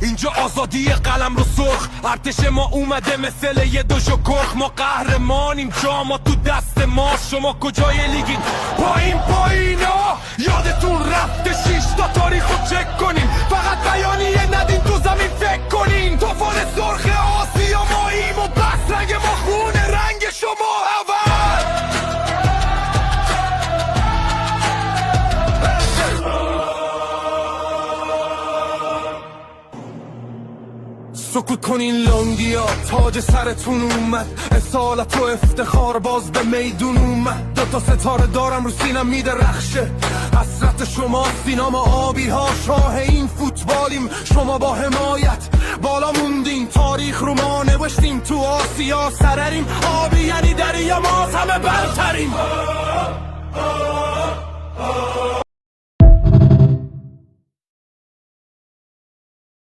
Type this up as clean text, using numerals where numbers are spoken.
اینجا آزادی قلم رو سرخ، ارتش ما اومده مثل یه دوشو کرخ. ما قهرمانیم، جاما تو دست ما. شما کجای لیگین؟ پایینا یادتون رفته 6 تا تاریخو چک کنین، فقط بیانیه ندین تو زمین فکر کنین. توفان سرخ آسیا ماییم و بس رنگ ما خونه رنگ شما اول. سکوت کنین لنگیا، تاج سرتون اومد، اصالت و افتخار باز به میدون اومد. 2 تا ستاره دارم رو سینم میدرخشه، حسرت شما سینام آبی ها. شاه این فوتبالیم، شما با حمایت بالا موندین. تاریخ رو ما نوشتیم، تو آسیا سرریم. آبی یعنی دریا، ما همه برتریم.